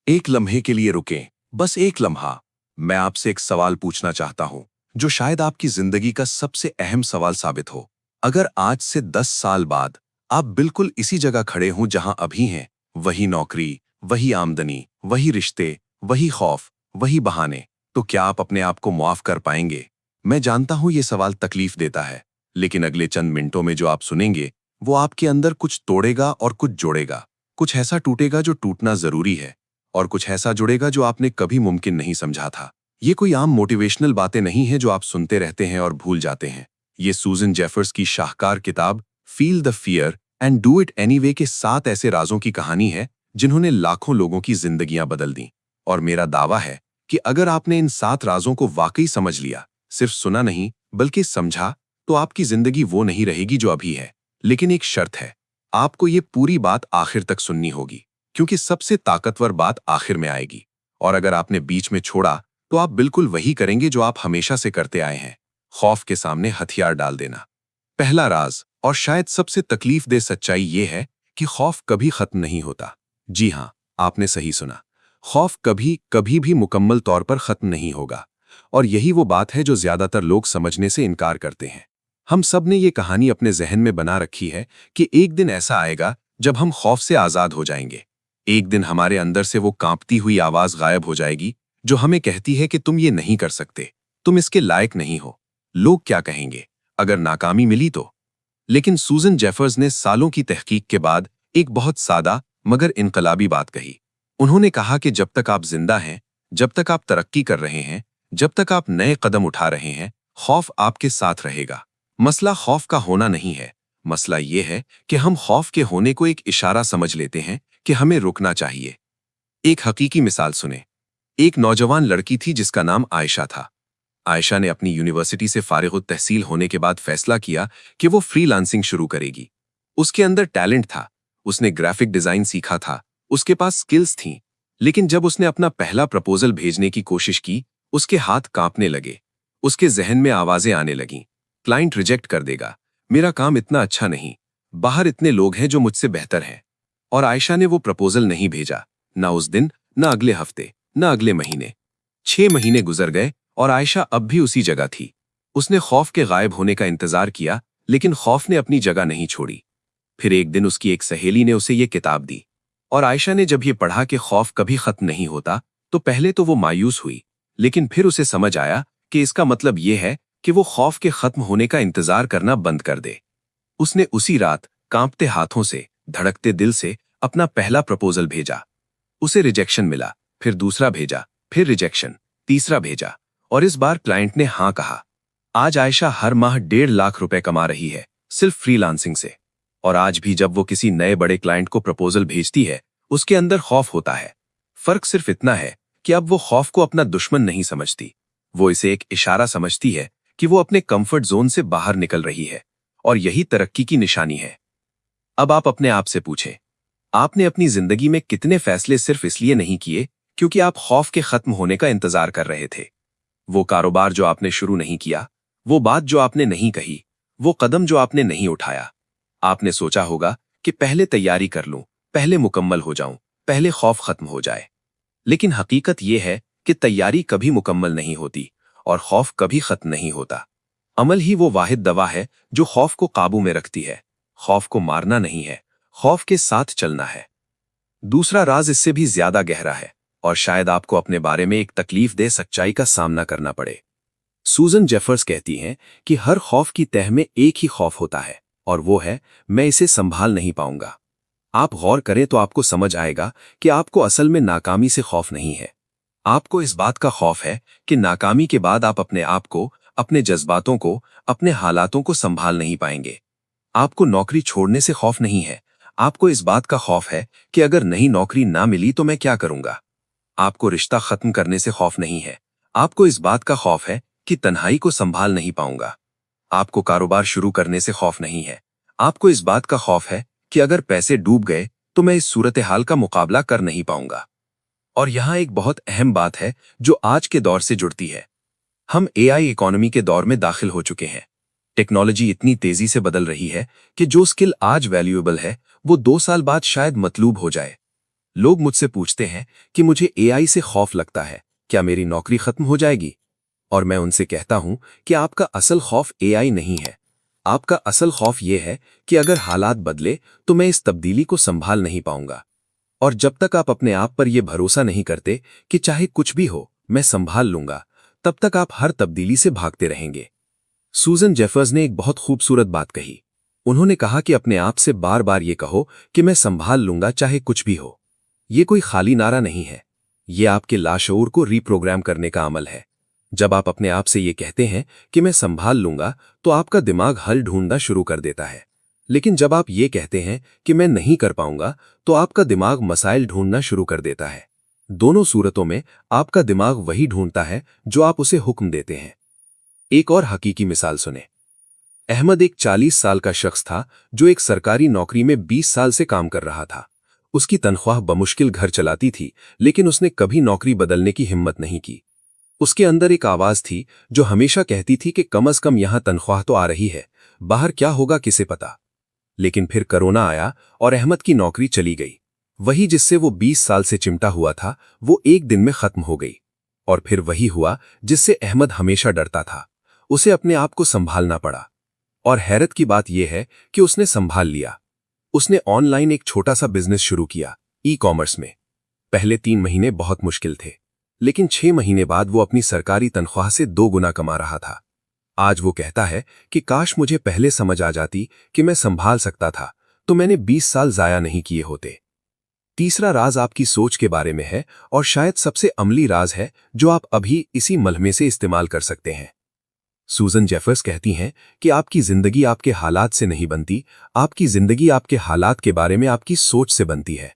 एक लम्हे के लिए रुकें, बस एक लम्हा। मैं आपसे एक सवाल पूछना चाहता हूं, जो शायद आपकी जिंदगी का सबसे अहम सवाल साबित हो। अगर आज से 10 साल बाद आप बिल्कुल इसी जगह खड़े हों जहां अभी हैं, वही नौकरी, वही आमदनी, वही रिश्ते, वही खौफ, वही बहाने, तो क्या आप अपने आप को माफ कर पाएंगे? मैं जानता हूं ये सवाल तकलीफ देता है, लेकिन अगले चंद मिनटों में जो आप सुनेंगे, वो आपके अंदर कुछ तोड़ेगा और कुछ जोड़ेगा। कुछ ऐसा टूटेगा जो टूटना जरूरी है, और कुछ ऐसा जुड़ेगा जो आपने कभी मुमकिन नहीं समझा था। ये कोई आम मोटिवेशनल बातें नहीं हैं जो आप सुनते रहते हैं और भूल जाते हैं। ये सूजन जेफर्स की शाहकार किताब feel the fear and do it anyway के 7 ऐसे राजों की कहानी है जिन्होंने लाखों लोगों की जिंदगियां बदल दी। और मेरा दावा है कि अगर आपने इन 7 राजों को वाकई समझ लिया, सिर्फ सुना नहीं बल्कि समझा, तो आपकी जिंदगी वो नहीं रहेगी जो अभी है। लेकिन एक शर्त है, आपको ये पूरी बात आखिर तक सुननी होगी, क्योंकि सबसे ताकतवर बात आखिर में आएगी। और अगर आपने बीच में छोड़ा, तो आप बिल्कुल वही करेंगे जो आप हमेशा से करते आए हैं, खौफ के सामने हथियार डाल देना। पहला राज, और शायद सबसे तकलीफदेह सच्चाई ये है कि खौफ कभी खत्म नहीं होता। जी हाँ, आपने सही सुना। खौफ कभी कभी भी मुकम्मल तौर पर खत्म नहीं होगा। और यही वो बात है जो ज्यादातर लोग समझने से इनकार करते हैं। हम सब ने ये कहानी अपने जहन में बना रखी है कि एक दिन ऐसा आएगा जब हम खौफ से आजाद हो जाएंगे। एक दिन हमारे अंदर से वो कांपती हुई आवाज गायब हो जाएगी जो हमें कहती है कि तुम ये नहीं कर सकते, तुम इसके लायक नहीं हो। लोग क्या कहेंगे अगर नाकामी मिली तो? लेकिन सूजन जेफर्स ने सालों की तहकीक के बाद एक बहुत सादा मगर इनकलाबी बात कही। उन्होंने कहा कि जब तक आप जिंदा हैं, जब तक आप तरक्की कर रहे हैं, जब तक आप नए कदम उठा रहे हैं, खौफ आपके साथ रहेगा। मसला खौफ का होना नहीं है, मसला ये है कि हम खौफ के होने को एक इशारा समझ लेते हैं कि हमें रुकना चाहिए। एक हकीकी मिसाल सुने। एक नौजवान लड़की थी जिसका नाम आयशा था। आयशा ने अपनी यूनिवर्सिटी से फारिग तहसील होने के बाद फैसला किया कि वो फ्रीलांसिंग शुरू करेगी। उसके अंदर टैलेंट था, उसने ग्राफिक डिजाइन सीखा था, उसके पास स्किल्स थीं। लेकिन जब उसने अपना पहला प्रपोजल भेजने की कोशिश की, उसके हाथ कांपने लगे। उसके जहन में आवाजें आने लगीं, क्लाइंट रिजेक्ट कर देगा, मेरा काम इतना अच्छा नहीं, बाहर इतने लोग हैं जो मुझसे बेहतर हैं। और आयशा ने वो प्रपोजल नहीं भेजा, ना उस दिन, ना अगले हफ्ते, ना अगले महीने। 6 महीने गुजर गए और आयशा अब भी उसी जगह थी। उसने खौफ के गायब होने का इंतजार किया, लेकिन खौफ ने अपनी जगह नहीं छोड़ी। फिर एक दिन उसकी एक सहेली ने उसे ये किताब दी, और आयशा ने जब ये पढ़ा कि खौफ कभी खत्म नहीं होता, तो पहले तो वो मायूस हुई, लेकिन फिर उसे समझ आया कि इसका मतलब ये है कि वो खौफ के खत्म होने का इंतजार करना बंद कर दे। उसने उसी रात कांपते हाथों से, धड़कते दिल से अपना पहला प्रपोजल भेजा। उसे रिजेक्शन मिला, फिर दूसरा भेजा, फिर रिजेक्शन, तीसरा भेजा, और इस बार क्लाइंट ने हाँ कहा। आज आयशा हर माह 1.5 लाख रुपए कमा रही है, सिर्फ फ्रीलांसिंग से। और आज भी जब वो किसी नए बड़े क्लाइंट को प्रपोजल भेजती है, उसके अंदर खौफ होता है। फर्क सिर्फ इतना है कि अब वो खौफ को अपना दुश्मन नहीं समझती, वो इसे एक इशारा समझती है कि वो अपने कंफर्ट जोन से बाहर निकल रही है, और यही तरक्की की निशानी है। अब आप अपने आप से पूछें, आपने अपनी जिंदगी में कितने फैसले सिर्फ इसलिए नहीं किए क्योंकि आप खौफ के खत्म होने का इंतजार कर रहे थे? वो कारोबार जो आपने शुरू नहीं किया, वो बात जो आपने नहीं कही, वो कदम जो आपने नहीं उठाया। आपने सोचा होगा कि पहले तैयारी कर लूं, पहले मुकम्मल हो जाऊं, पहले खौफ खत्म हो जाए। लेकिन हकीकत यह है कि तैयारी कभी मुकम्मल नहीं होती और खौफ कभी खत्म नहीं होता। अमल ही वो वाहिद दवा है जो खौफ को काबू में रखती है। खौफ को मारना नहीं है, खौफ के साथ चलना है। दूसरा राज इससे भी ज्यादा गहरा है, और शायद आपको अपने बारे में एक तकलीफदेह सच्चाई का सामना करना पड़े। सूजन जेफर्स कहती हैं कि हर खौफ की तह में एक ही खौफ होता है, और वो है, मैं इसे संभाल नहीं पाऊंगा। आप गौर करें तो आपको समझ आएगा कि आपको असल में नाकामी से खौफ नहीं है। आपको इस बात का खौफ है कि नाकामी के बाद आप अपने आप को, अपने जज्बातों को, अपने हालातों को संभाल नहीं पाएंगे। आपको नौकरी छोड़ने से खौफ नहीं है, आपको इस बात का खौफ है कि अगर नई नौकरी ना मिली तो मैं क्या करूंगा। आपको रिश्ता खत्म करने से खौफ नहीं है, आपको इस बात का खौफ है कि तन्हाई को संभाल नहीं पाऊंगा। आपको कारोबार शुरू करने से खौफ नहीं है, आपको इस बात का खौफ है कि अगर पैसे डूब गए तो मैं इस सूरत हाल का मुकाबला कर नहीं पाऊंगा। और यहाँ एक बहुत अहम बात है जो आज के दौर से जुड़ती है। हम एआई इकोनॉमी के दौर में दाखिल हो चुके हैं। टेक्नोलॉजी इतनी तेजी से बदल रही है कि जो स्किल आज वैल्यूएबल है, वो 2 साल बाद शायद मतलूब हो जाए। लोग मुझसे पूछते हैं कि मुझे एआई से खौफ लगता है, क्या मेरी नौकरी खत्म हो जाएगी? और मैं उनसे कहता हूं कि आपका असल खौफ एआई नहीं है। आपका असल खौफ यह है कि अगर हालात बदले तो मैं इस तब्दीली को संभाल नहीं पाऊंगा। और जब तक आप अपने आप पर यह भरोसा नहीं करते कि चाहे कुछ भी हो मैं संभाल लूंगा, तब तक आप हर तब्दीली से भागते रहेंगे। सूजन जेफर्स ने एक बहुत खूबसूरत बात कही। उन्होंने कहा कि अपने आप से बार बार ये कहो कि मैं संभाल लूंगा चाहे कुछ भी हो। ये कोई खाली नारा नहीं है, ये आपके लाशऊर को रीप्रोग्राम करने का अमल है। जब आप अपने आप से ये कहते हैं कि मैं संभाल लूंगा, तो आपका दिमाग हल ढूंढना शुरू कर देता है। लेकिन जब आप ये कहते हैं कि मैं नहीं कर पाऊंगा, तो आपका दिमाग मसाइल ढूंढना शुरू कर देता है। दोनों सूरतों में आपका दिमाग वही ढूंढता है जो आप उसे हुक्म देते हैं। एक और हकीकी मिसाल सुने। अहमद एक 40 साल का शख्स था जो एक सरकारी नौकरी में 20 साल से काम कर रहा था। उसकी तनख्वाह बमुश्किल घर चलाती थी, लेकिन उसने कभी नौकरी बदलने की हिम्मत नहीं की। उसके अंदर एक आवाज थी जो हमेशा कहती थी कि कम से कम यहां तनख्वाह तो आ रही है, बाहर क्या होगा किसे पता। लेकिन फिर कोरोना आया और अहमद की नौकरी चली गई। वही जिससे वो 20 साल से चिमटा हुआ था, वो एक दिन में खत्म हो गई। और फिर वही हुआ जिससे अहमद हमेशा डरता था। उसे अपने आप को संभालना पड़ा। और हैरत की बात यह है कि उसने संभाल लिया। उसने ऑनलाइन एक छोटा सा बिजनेस शुरू किया, ई कॉमर्स में। पहले 3 महीने बहुत मुश्किल थे, लेकिन 6 महीने बाद वो अपनी सरकारी तनख्वाह से 2 गुना कमा रहा था। आज वो कहता है कि काश मुझे पहले समझ आ जाती कि मैं संभाल सकता था, तो मैंने 20 साल जाया नहीं किए होते। तीसरा राज आपकी सोच के बारे में है, और शायद सबसे अमली राज है जो आप अभी इसी मलहमे से इस्तेमाल कर सकते हैं। सूजन जेफर्स कहती हैं कि आपकी जिंदगी आपके हालात से नहीं बनती, आपकी जिंदगी आपके हालात के बारे में आपकी सोच से बनती है।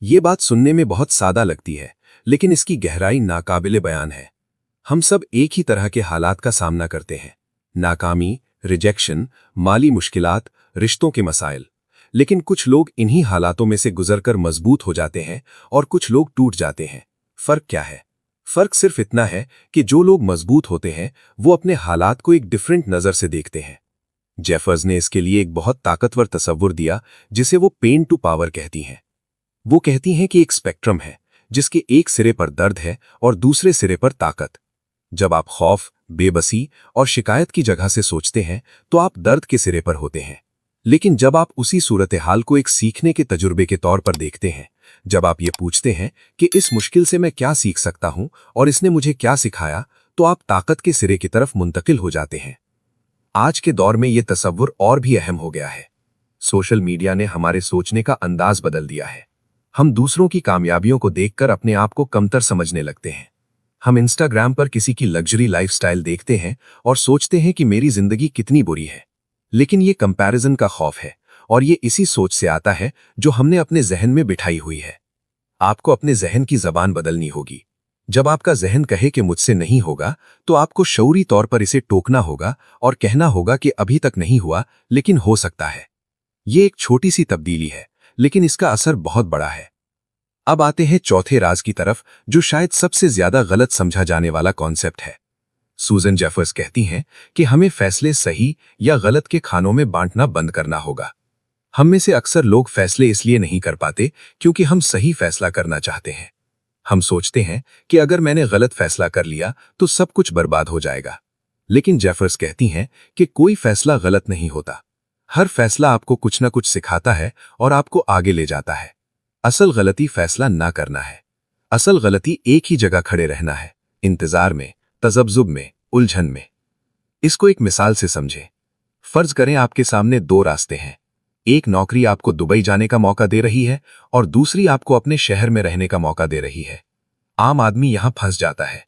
ये बात सुनने में बहुत सादा लगती है, लेकिन इसकी गहराई नाकाबिले बयान है। हम सब एक ही तरह के हालात का सामना करते हैं, नाकामी, रिजेक्शन, माली मुश्किलात, रिश्तों के मसाइल। लेकिन कुछ लोग इन्हीं हालातों में से गुजरकर मजबूत हो जाते हैं और कुछ लोग टूट जाते हैं। फर्क क्या है? फर्क सिर्फ इतना है कि जो लोग मजबूत होते हैं वो अपने हालात को एक डिफरेंट नजर से देखते हैं। जेफर्स ने इसके लिए एक बहुत ताकतवर तस्वुर दिया जिसे वो पेन टू पावर कहती हैं। वो कहती हैं कि एक स्पेक्ट्रम है जिसके एक सिरे पर दर्द है और दूसरे सिरे पर ताकत। जब आप खौफ, बेबसी और शिकायत की जगह से सोचते हैं तो आप दर्द के सिरे पर होते हैं। लेकिन जब आप उसी सूरत हाल को एक सीखने के तजुर्बे के तौर पर देखते हैं, जब आप ये पूछते हैं कि इस मुश्किल से मैं क्या सीख सकता हूं और इसने मुझे क्या सिखाया, तो आप ताकत के सिरे की तरफ मुंतकिल हो जाते हैं। आज के दौर में यह तस्वुर और भी अहम हो गया है। सोशल मीडिया ने हमारे सोचने का अंदाज बदल दिया है। हम दूसरों की कामयाबियों को देखकर अपने आप को कमतर समझने लगते हैं। हम इंस्टाग्राम पर किसी की लग्जरी लाइफस्टाइल देखते हैं और सोचते हैं कि मेरी जिंदगी कितनी बुरी है। लेकिन ये कंपैरिजन का खौफ है, और ये इसी सोच से आता है जो हमने अपने जहन में बिठाई हुई है। आपको अपने जहन की जबान बदलनी होगी। जब आपका जहन कहे कि मुझसे नहीं होगा, तो आपको शऊरी तौर पर इसे टोकना होगा और कहना होगा कि अभी तक नहीं हुआ, लेकिन हो सकता है। ये एक छोटी सी तब्दीली है, लेकिन इसका असर बहुत बड़ा है। अब आते हैं चौथे राज की तरफ, जो शायद सबसे ज्यादा गलत समझा जाने वाला कॉन्सेप्ट है। सूजन जेफर्स कहती हैं कि हमें फैसले सही या गलत के खानों में बांटना बंद करना होगा। हम में से अक्सर लोग फैसले इसलिए नहीं कर पाते क्योंकि हम सही फैसला करना चाहते हैं। हम सोचते हैं कि अगर मैंने गलत फैसला कर लिया तो सब कुछ बर्बाद हो जाएगा। लेकिन जेफर्स कहती हैं कि कोई फैसला गलत नहीं होता। हर फैसला आपको कुछ न कुछ सिखाता है और आपको आगे ले जाता है। असल गलती फैसला ना करना है। असल गलती एक ही जगह खड़े रहना है, इंतजार में, तजब्जुब में, उलझन में। इसको एक मिसाल से समझें। फर्ज करें आपके सामने 2 रास्ते हैं। एक नौकरी आपको दुबई जाने का मौका दे रही है और दूसरी आपको अपने शहर में रहने का मौका दे रही है। आम आदमी यहां फंस जाता है।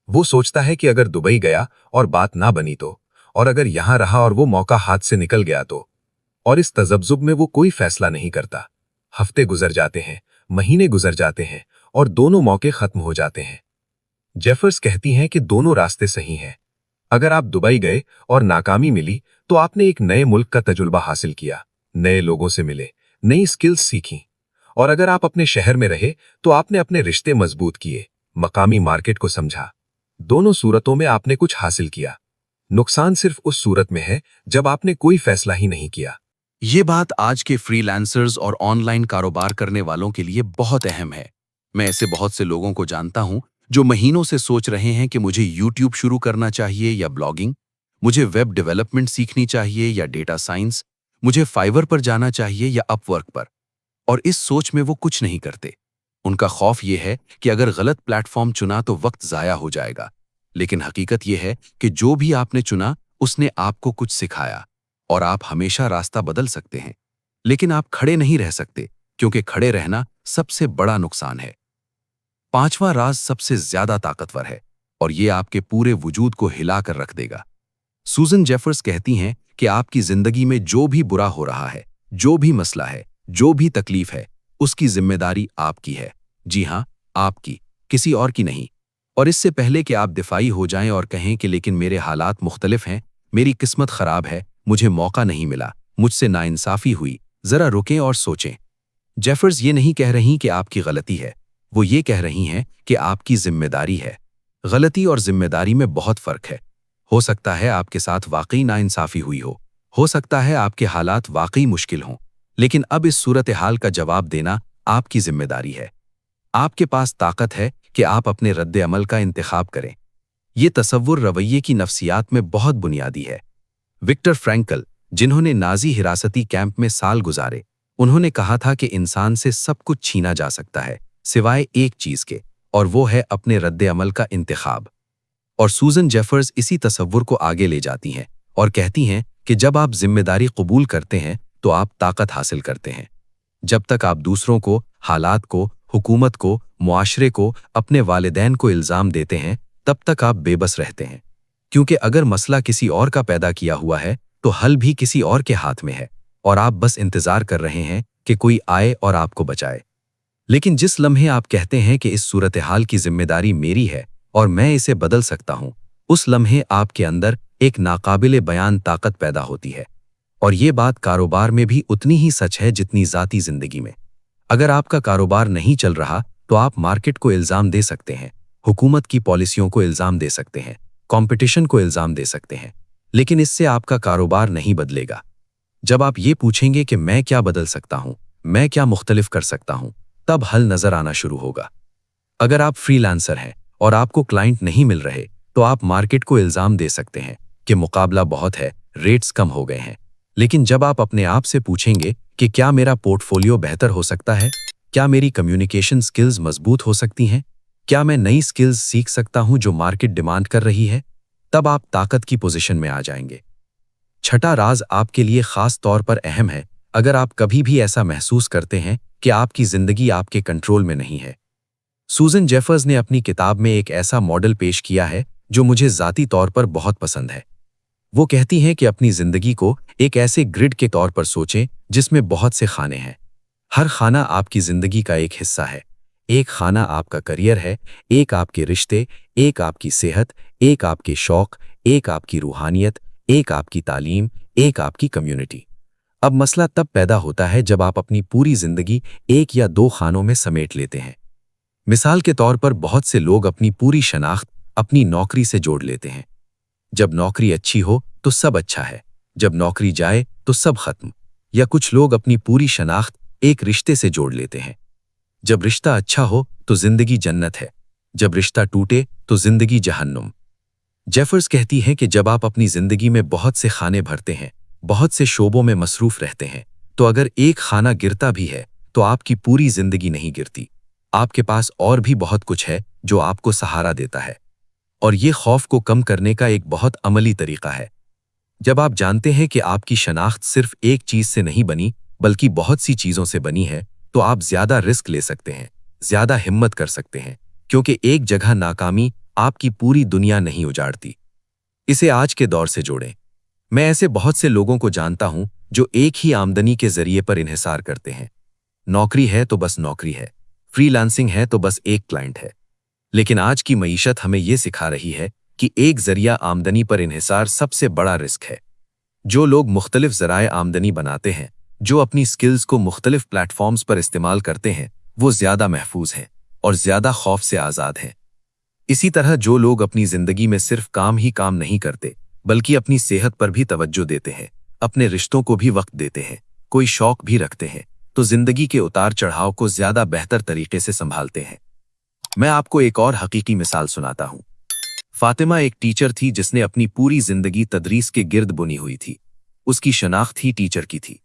वो सोचता है कि अगर दुबई गया और बात ना बनी तो, और अगर यहां रहा और वो मौका हाथ से निकल गया तो। और इस तजब्जुब में वो कोई फैसला नहीं करता। हफ्ते गुजर जाते हैं, महीने गुजर जाते हैं और दोनों मौके खत्म हो जाते हैं। जेफर्स कहती हैं कि दोनों रास्ते सही हैं। अगर आप दुबई गए और नाकामी मिली तो आपने एक नए मुल्क का तजुर्बा हासिल किया, नए लोगों से मिले, नई स्किल्स सीखी। और अगर आप अपने शहर में रहे तो आपने अपने रिश्ते मजबूत किए, मकामी मार्केट को समझा। दोनों सूरतों में आपने कुछ हासिल किया। नुकसान सिर्फ उस सूरत में है जब आपने कोई फैसला ही नहीं किया। ये बात आज के फ्रीलांसर्स और ऑनलाइन कारोबार करने वालों के लिए बहुत अहम है। मैं ऐसे बहुत से लोगों को जानता हूं जो महीनों से सोच रहे हैं कि मुझे यूट्यूब शुरू करना चाहिए या ब्लॉगिंग, मुझे वेब डेवलपमेंट सीखनी चाहिए या डेटा साइंस, मुझे फाइवर पर जाना चाहिए या अपवर्क पर। और इस सोच में वो कुछ नहीं करते। उनका खौफ ये है कि अगर गलत प्लेटफॉर्म चुना तो वक्त ज़ाया हो जाएगा। लेकिन हकीकत ये है कि जो भी आपने चुना उसने आपको कुछ सिखाया, और आप हमेशा रास्ता बदल सकते हैं। लेकिन आप खड़े नहीं रह सकते, क्योंकि खड़े रहना सबसे बड़ा नुकसान है। पांचवां राज सबसे ज्यादा ताकतवर है, और ये आपके पूरे वजूद को हिलाकर रख देगा। सूजन जेफर्स कहती हैं कि आपकी जिंदगी में जो भी बुरा हो रहा है, जो भी मसला है, जो भी तकलीफ है, उसकी जिम्मेदारी आपकी है। जी हाँ, आपकी, किसी और की नहीं। और इससे पहले कि आप दिफाई हो जाएं और कहें कि लेकिन मेरे हालात मुख्तलिफ हैं, मेरी किस्मत खराब है, मुझे मौका नहीं मिला, मुझसे नाइंसाफी हुई, जरा रुकें और सोचें। जेफर्स ये नहीं कह रही कि आपकी गलती है, वो ये कह रही हैं कि आपकी जिम्मेदारी है। गलती और जिम्मेदारी में बहुत फर्क है। हो सकता है आपके साथ वाकई नाइंसाफी हुई हो सकता है आपके हालात वाकई मुश्किल हों, लेकिन अब इस सूरत हाल का जवाब देना आपकी जिम्मेदारी है। आपके पास ताकत है कि आप अपने रद्द अमल का इंतखाब करें। ये तसव्वुर रवैये की नफ्सियात में बहुत बुनियादी है। विक्टर फ्रैंकल, जिन्होंने नाजी हिरासती कैंप में साल गुजारे, उन्होंने कहा था कि इंसान से सब कुछ छीना जा सकता है सिवाय एक चीज के, और वो है अपने रद्द अमल का इंतखाब। और सूजन जेफर्स इसी तसव्वुर को आगे ले जाती हैं और कहती हैं कि जब आप जिम्मेदारी कबूल करते हैं तो आप ताकत हासिल करते हैं। जब तक आप दूसरों को, हालात को, हुकूमत को, मुआशरे को, अपने वालिदैन को इल्जाम देते हैं, तब तक आप बेबस रहते हैं। क्योंकि अगर मसला किसी और का पैदा किया हुआ है तो हल भी किसी और के हाथ में है, और आप बस इंतजार कर रहे हैं कि कोई आए और आपको बचाए। लेकिन जिस लम्हे आप कहते हैं कि इस सूरत हाल की जिम्मेदारी मेरी है और मैं इसे बदल सकता हूं, उस लम्हे आपके अंदर एक नाकाबिले बयान ताकत पैदा होती है। और ये बात कारोबार में भी उतनी ही सच है जितनी ज़ाती जिंदगी में। अगर आपका कारोबार नहीं चल रहा तो आप मार्केट को इल्जाम दे सकते हैं, हुकूमत की पॉलिसियों को इल्जाम दे सकते हैं, कंपटीशन को इल्जाम दे सकते हैं, लेकिन इससे आपका कारोबार नहीं बदलेगा। जब आप ये पूछेंगे कि मैं क्या बदल सकता हूं, मैं क्या मुख्तलिफ कर सकता हूं, तब हल नजर आना शुरू होगा। अगर आप फ्रीलांसर हैं और आपको क्लाइंट नहीं मिल रहे, तो आप मार्केट को इल्जाम दे सकते हैं कि मुकाबला बहुत है, रेट्स कम हो गए हैं। लेकिन जब आप अपने आप से पूछेंगे कि क्या मेरा पोर्टफोलियो बेहतर हो सकता है, क्या मेरी कम्युनिकेशन स्किल्स मजबूत हो सकती हैं, क्या मैं नई स्किल्स सीख सकता हूं जो मार्केट डिमांड कर रही है, तब आप ताकत की पोजीशन में आ जाएंगे। छठा राज आपके लिए खास तौर पर अहम है अगर आप कभी भी ऐसा महसूस करते हैं कि आपकी जिंदगी आपके कंट्रोल में नहीं है। सूजन जेफर्स ने अपनी किताब में एक ऐसा मॉडल पेश किया है जो मुझे ज़ाती तौर पर बहुत पसंद है। वो कहती हैं कि अपनी जिंदगी को एक ऐसे ग्रिड के तौर पर सोचें जिसमें बहुत से खाने हैं। हर खाना आपकी जिंदगी का एक हिस्सा है। एक खाना आपका करियर है, एक आपके रिश्ते, एक आपकी सेहत, एक आपके शौक, एक आपकी रूहानियत, एक आपकी तालीम, एक आपकी कम्युनिटी। अब मसला तब पैदा होता है जब आप अपनी पूरी जिंदगी एक या दो खानों में समेट लेते हैं। मिसाल के तौर पर बहुत से लोग अपनी पूरी शनाख्त अपनी नौकरी से जोड़ लेते हैं। जब नौकरी अच्छी हो तो सब अच्छा है, जब नौकरी जाए तो सब खत्म। या कुछ लोग अपनी पूरी शनाख्त एक रिश्ते से जोड़ लेते हैं। जब रिश्ता अच्छा हो तो जिंदगी जन्नत है, जब रिश्ता टूटे तो जिंदगी जहन्नुम। जेफर्स कहती है कि जब आप अपनी जिंदगी में बहुत से खाने भरते हैं, बहुत से शोबों में मसरूफ रहते हैं, तो अगर एक खाना गिरता भी है तो आपकी पूरी जिंदगी नहीं गिरती। आपके पास और भी बहुत कुछ है जो आपको सहारा देता है। और ये खौफ को कम करने का एक बहुत अमली तरीका है। जब आप जानते हैं कि आपकी शनाख्त सिर्फ एक चीज से नहीं बनी बल्कि बहुत सी चीजों से बनी है, तो आप ज्यादा रिस्क ले सकते हैं, ज्यादा हिम्मत कर सकते हैं, क्योंकि एक जगह नाकामी आपकी पूरी दुनिया नहीं उजाड़ती। इसे आज के दौर से जोड़ें। मैं ऐसे बहुत से लोगों को जानता हूं जो एक ही आमदनी के जरिए पर इन्हिसार करते हैं। नौकरी है तो बस नौकरी है, फ्रीलांसिंग है तो बस एक क्लाइंट है। लेकिन आज की मईशत हमें यह सिखा रही है कि एक जरिया आमदनी पर इन्हिसार सबसे बड़ा रिस्क है। जो लोग मुख्तलिफ ज़राए आमदनी बनाते हैं, जो अपनी स्किल्स को मुख्तलिफ प्लेटफॉर्म्स पर इस्तेमाल करते हैं, वो ज़्यादा महफूज हैं और ज़्यादा खौफ से आज़ाद हैं। इसी तरह जो लोग अपनी ज़िंदगी में सिर्फ काम ही काम नहीं करते बल्कि अपनी सेहत पर भी तवज्जो देते हैं, अपने रिश्तों को भी वक्त देते हैं, کوئی شوق بھی رکھتے ہیں تو زندگی کے اتار چڑھاؤ کو زیادہ بہتر طریقے سے سنبھالتے ہیں۔ میں آپ کو ایک اور حقیقی مثال سناتا ہوں۔ فاطمہ ایک ٹیچر تھی جس نے اپنی پوری زندگی تدریس کے گرد بنی ہوئی تھی۔ اس کی شناخت ہی ٹیچر کی تھی۔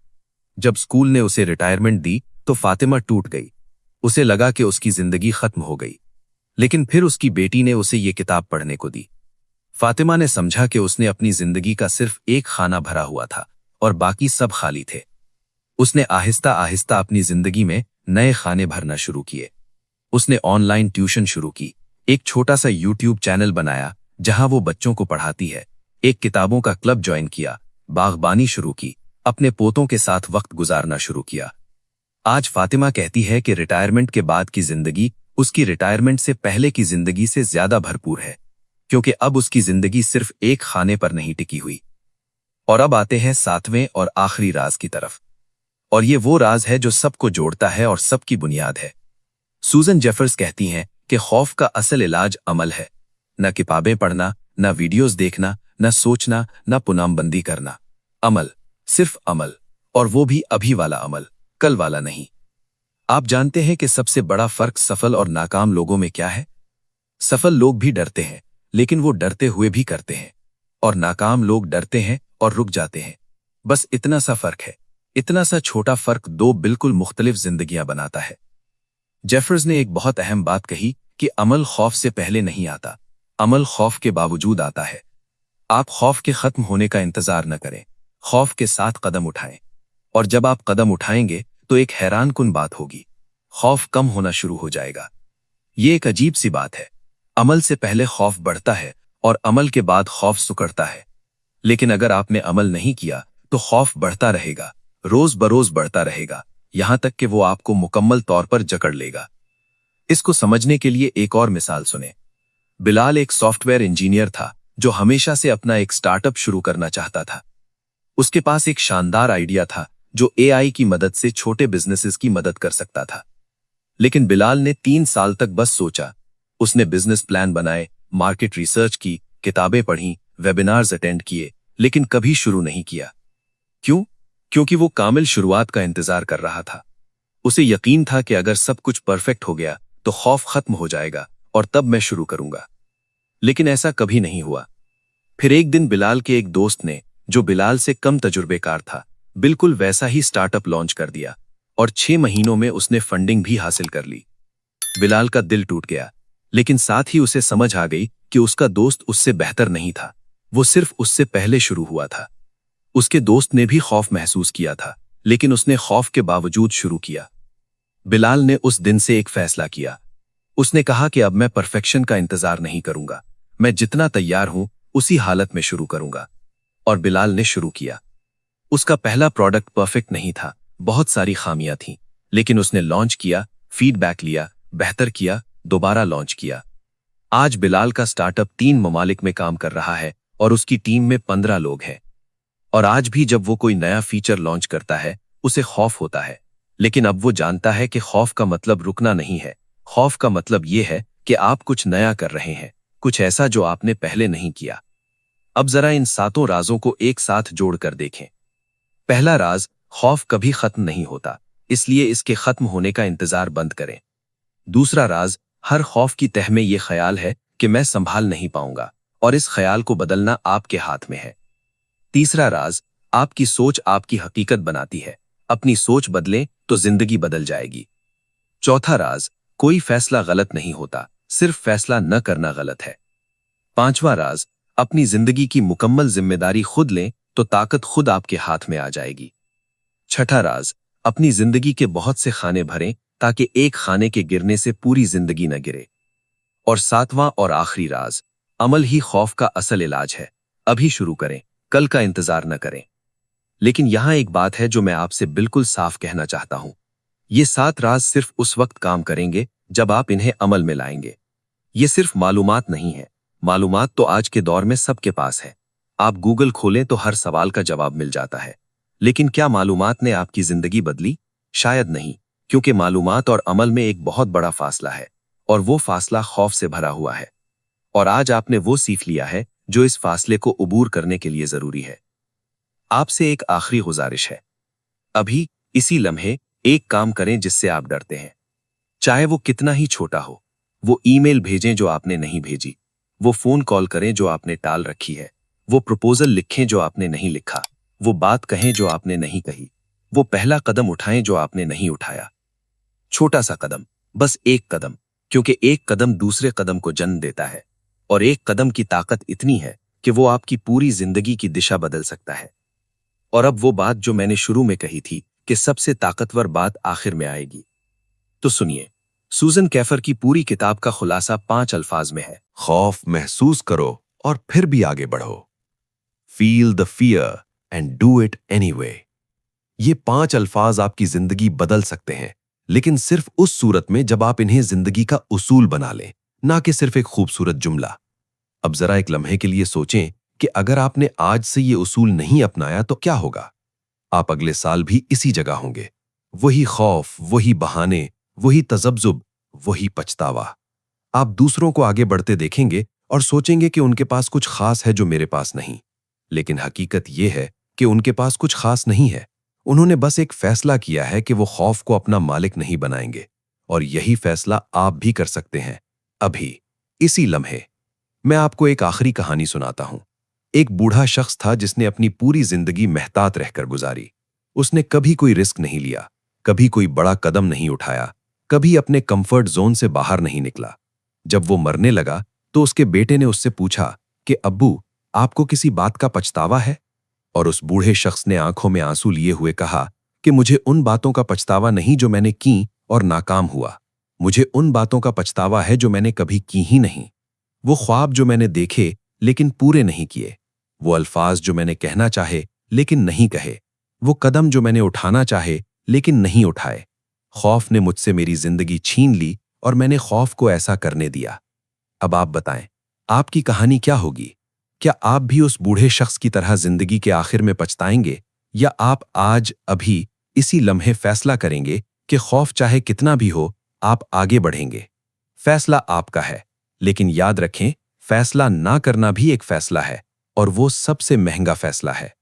جب اسکول نے اسے ریٹائرمنٹ دی تو فاطمہ ٹوٹ گئی۔ اسے لگا کہ اس کی زندگی ختم ہو گئی، لیکن پھر اس کی بیٹی نے اسے یہ کتاب پڑھنے کو دی۔ فاطمہ نے سمجھا کہ اس نے اپنی زندگی کا صرف ایک خانہ بھرا ہوا تھا اور باقی سب خالی تھے۔ اس نے آہستہ آہستہ اپنی زندگی میں نئے خانے بھرنا شروع کیے۔ اس نے آن لائن ٹیوشن شروع کی، ایک چھوٹا سا یوٹیوب چینل بنایا جہاں وہ بچوں کو پڑھاتی ہے، ایک کتابوں کا کلب جوائن کیا، باغبانی شروع کی، اپنے پوتوں کے ساتھ وقت گزارنا شروع کیا۔ آج فاطمہ کہتی ہے کہ ریٹائرمنٹ کے بعد کی زندگی اس کی ریٹائرمنٹ سے پہلے کی زندگی سے زیادہ بھرپور ہے، کیونکہ اب اس کی زندگی صرف ایک خانے پر نہیں ٹکی ہوئی۔ اور اب آتے ہیں 7ویں اور آخری راز کی طرف، اور یہ وہ راز ہے جو سب کو جوڑتا ہے اور سب کی بنیاد ہے۔ سوزن جیفرز کہتی ہیں کہ خوف کا اصل علاج عمل ہے، نہ کتابیں پڑھنا، نہ ویڈیوز دیکھنا، نہ سوچنا، نہ پنام بندی کرنا۔ عمل، صرف عمل، اور وہ بھی ابھی والا عمل، کل والا نہیں۔ آپ جانتے ہیں کہ سب سے بڑا فرق سفل اور ناکام لوگوں میں کیا ہے؟ سفل لوگ بھی ڈرتے ہیں، لیکن وہ ڈرتے ہوئے بھی کرتے ہیں، اور ناکام لوگ ڈرتے ہیں اور رک جاتے ہیں۔ بس اتنا سا فرق ہے۔ اتنا سا چھوٹا فرق دو بالکل مختلف زندگیاں بناتا ہے۔ جیفرز نے ایک بہت اہم بات کہی کہ عمل خوف سے پہلے نہیں آتا، عمل خوف کے باوجود آتا ہے۔ آپ خوف کے ختم ہونے کا انتظار نہ کریں، خوف کے ساتھ قدم اٹھائیں، اور جب آپ قدم اٹھائیں گے تو ایک حیران کن بات ہوگی، خوف کم ہونا شروع ہو جائے گا۔ یہ ایک عجیب سی بات ہے، عمل سے پہلے خوف بڑھتا ہے اور عمل کے بعد خوف سکڑتا ہے، لیکن اگر آپ نے عمل نہیں کیا تو خوف بڑھتا رہے گا، روز بروز بڑھتا رہے گا، یہاں تک کہ وہ آپ کو مکمل طور پر جکڑ لے گا۔ اس کو سمجھنے کے لیے ایک اور مثال سنیں۔ بلال ایک سافٹ ویئر انجینئر تھا جو ہمیشہ سے اپنا ایک سٹارٹ اپ شروع کرنا چاہتا تھا۔ اس کے پاس ایک شاندار آئیڈیا تھا جو اے آئی کی مدد سے چھوٹے بزنسز کی مدد کر سکتا تھا۔ لیکن بلال نے 3 سال تک بس سوچا۔ اس نے بزنس پلان بنائے، مارکیٹ ریسرچ کی، کتابیں پڑھیں، ویبینارز اٹینڈ کیے، لیکن کبھی شروع نہیں کیا۔ کیوں؟ کیونکہ وہ کامل شروعات کا انتظار کر رہا تھا۔ اسے یقین تھا کہ اگر سب کچھ پرفیکٹ ہو گیا تو خوف ختم ہو جائے گا اور تب میں شروع کروں گا۔ لیکن ایسا کبھی نہیں ہوا۔ پھر ایک دن بلال کے ایک دوست نے، جو بلال سے کم تجربے کار تھا، بالکل ویسا ہی سٹارٹ اپ لانچ کر دیا، اور 6 مہینوں میں اس نے فنڈنگ بھی حاصل کر لی۔ بلال کا دل ٹوٹ گیا، لیکن ساتھ ہی اسے سمجھ آ گئی کہ اس کا دوست اس سے بہتر نہیں تھا، وہ صرف اس سے پہلے شروع ہوا تھا۔ اس کے دوست نے بھی خوف محسوس کیا تھا، لیکن اس نے خوف کے باوجود شروع کیا۔ بلال نے اس دن سے ایک فیصلہ کیا۔ اس نے کہا کہ اب میں پرفیکشن کا انتظار نہیں کروں گا، میں جتنا تیار ہوں اسی حالت میں شروع کروں گا۔ اور بلال نے شروع کیا۔ اس کا پہلا پروڈکٹ پرفیکٹ نہیں تھا، بہت ساری خامیاں تھیں، لیکن اس نے لانچ کیا، فیڈ بیک لیا، بہتر کیا، دوبارہ لانچ کیا۔ آج بلال کا سٹارٹ اپ 3 ممالک میں کام کر رہا ہے اور اس کی ٹیم میں 15 لوگ ہیں۔ اور آج بھی جب وہ کوئی نیا فیچر لانچ کرتا ہے اسے خوف ہوتا ہے، لیکن اب وہ جانتا ہے کہ خوف کا مطلب رکنا نہیں ہے، خوف کا مطلب یہ ہے کہ آپ کچھ نیا کر رہے ہیں، کچھ ایسا جو آپ نے پہلے نہیں کیا۔ اب ذرا ان 7 رازوں کو ایک ساتھ جوڑ کر دیکھیں۔ پہلا راز، خوف کبھی ختم نہیں ہوتا، اس لیے اس کے ختم ہونے کا انتظار بند کریں۔ دوسرا راز، ہر خوف کی تہ میں یہ خیال ہے کہ میں سنبھال نہیں پاؤں گا، اور اس خیال کو بدلنا آپ کے ہاتھ میں ہے۔ تیسرا راز، آپ کی سوچ آپ کی حقیقت بناتی ہے، اپنی سوچ بدلیں تو زندگی بدل جائے گی۔ چوتھا راز، کوئی فیصلہ غلط نہیں ہوتا، صرف فیصلہ نہ کرنا غلط ہے۔ پانچواں راز، اپنی زندگی کی مکمل ذمہ داری خود لیں تو طاقت خود آپ کے ہاتھ میں آ جائے گی۔ چھٹا راز، اپنی زندگی کے بہت سے خانے بھریں تاکہ ایک خانے کے گرنے سے پوری زندگی نہ گرے۔ اور 7واں اور آخری راز، عمل ہی خوف کا اصل علاج ہے، ابھی شروع کریں، کل کا انتظار نہ کریں۔ لیکن یہاں ایک بات ہے جو میں آپ سے بالکل صاف کہنا چاہتا ہوں، یہ 7 راز صرف اس وقت کام کریں گے جب آپ انہیں عمل میں لائیں گے۔ یہ صرف معلومات نہیں ہے، معلومات تو آج کے دور میں سب کے پاس ہے، آپ گوگل کھولیں تو ہر سوال کا جواب مل جاتا ہے، لیکن کیا معلومات نے آپ کی زندگی بدلی؟ شاید نہیں، کیونکہ معلومات اور عمل میں ایک بہت بڑا فاصلہ ہے، اور وہ فاصلہ خوف سے بھرا ہوا ہے، اور آج آپ نے وہ سیکھ لیا ہے جو اس فاصلے کو عبور کرنے کے لیے ضروری ہے۔ آپ سے ایک آخری گزارش ہے، अभी इसी लम्हे एक काम करें जिससे आप डरते हैं, चाहे वो कितना ही छोटा हो। वो ईमेल भेजें जो आपने नहीं भेजी, वो फोन कॉल करें जो आपने टाल रखी है, वो प्रपोजल लिखें जो आपने नहीं लिखा, वो बात कहें जो आपने नहीं कही, वो पहला कदम उठाएं जो आपने नहीं उठाया। छोटा सा कदम, बस एक कदम, क्योंकि एक कदम दूसरे कदम को जन्म देता है, और एक कदम की ताकत इतनी है कि वो आपकी पूरी जिंदगी की दिशा बदल सकता है। और अब वो बात जो मैंने शुरू में कही थी कि सबसे ताकतवर बात आखिर में आएगी। तो सुनिए, सूजन कैफर की पूरी किताब का खुलासा 5 अल्फाज में है। खौफ महसूस करो और फिर भी आगे बढ़ो। Feel the fear and do it anyway. ये 5 अल्फाज आपकी जिंदगी बदल सकते हैं, लेकिन सिर्फ उस सूरत में जब आप इन्हें जिंदगी का उसूल बना लें, ना कि सिर्फ एक खूबसूरत जुमला। अब जरा एक लम्हे के लिए सोचें कि अगर आपने आज से ये उसूल नहीं अपनाया तो क्या होगा। आप अगले साल भी इसी जगह होंगे। वही खौफ, वही बहाने, वही तजब्जुब, वही पछतावा। आप दूसरों को आगे बढ़ते देखेंगे और सोचेंगे कि उनके पास कुछ खास है जो मेरे पास नहीं। लेकिन हकीकत यह है कि उनके पास कुछ खास नहीं है। उन्होंने बस एक फैसला किया है कि वो खौफ को अपना मालिक नहीं बनाएंगे, और यही फैसला आप भी कर सकते हैं अभी, इसी लम्हे। मैं आपको एक आखिरी कहानी सुनाता हूं। एक बूढ़ा शख्स था जिसने अपनी पूरी जिंदगी मेहतात रहकर गुजारी। उसने कभी कोई रिस्क नहीं लिया, कभी कोई बड़ा कदम नहीं उठाया, कभी अपने कंफर्ट जोन से बाहर नहीं निकला। जब वो मरने लगा तो उसके बेटे ने उससे पूछा कि अब्बू, आपको किसी बात का पछतावा है? और उस बूढ़े शख्स ने आंखों में आंसू लिए हुए कहा कि मुझे उन बातों का पछतावा नहीं जो मैंने की और नाकाम हुआ। मुझे उन बातों का पछतावा है जो मैंने कभी की ही नहीं। वो ख्वाब जो मैंने देखे लेकिन पूरे नहीं किए, वो अल्फाज जो मैंने कहना चाहे लेकिन नहीं कहे, वो कदम जो मैंने उठाना चाहे लेकिन नहीं उठाए। खौफ ने मुझसे मेरी जिंदगी छीन ली और मैंने खौफ को ऐसा करने दिया। अब आप बताएं, आपकी कहानी क्या होगी? क्या आप भी उस बूढ़े शख्स की तरह जिंदगी के आखिर में पछताएंगे, या आप आज अभी इसी लम्हे फैसला करेंगे कि खौफ चाहे कितना भी हो, आप आगे बढ़ेंगे? फैसला आपका है, लेकिन याद रखें, फैसला ना करना भी एक फैसला है, और वो सबसे महंगा फैसला है।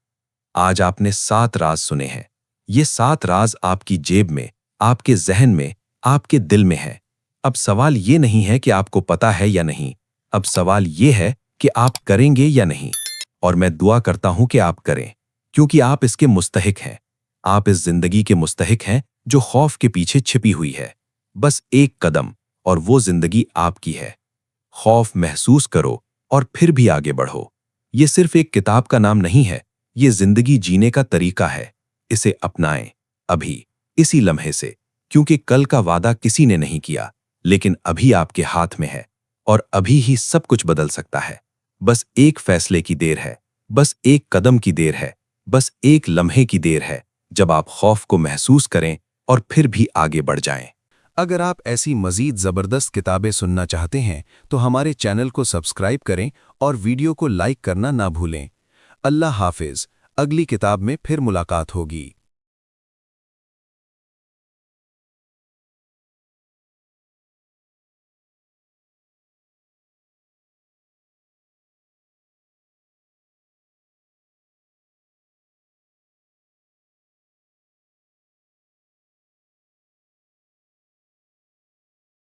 आज आपने 7 राज सुने हैं। ये 7 राज आपकी जेब में, आपके जहन में, आपके दिल में है। अब सवाल ये नहीं है कि आपको पता है या नहीं, अब सवाल ये है कि आप करेंगे या नहीं। और मैं दुआ करता हूं कि आप करें, क्योंकि आप इसके मुस्तहिक हैं। आप इस जिंदगी के मुस्तहिक हैं जो खौफ के पीछे छिपी हुई है। बस एक कदम और वो जिंदगी आपकी है। खौफ महसूस करो और फिर भी आगे बढ़ो। ये सिर्फ एक किताब का नाम नहीं है, ये जिंदगी जीने का तरीका है। इसे अपनाएं अभी, इसी लम्हे से, क्योंकि कल का वादा किसी ने नहीं किया, लेकिन अभी आपके हाथ में है, और अभी ही सब कुछ बदल सकता है। बस एक फैसले की देर है, बस एक कदम की देर है, बस एक लम्हे की देर है, जब आप खौफ को महसूस करें और फिर भी आगे बढ़ जाएं। अगर आप ऐसी मजीद ज़बरदस्त किताबें सुनना चाहते हैं तो हमारे चैनल को सब्सक्राइब करें और वीडियो को लाइक करना ना भूलें। अल्लाह हाफिज़। अगली किताब में फिर मुलाकात होगी।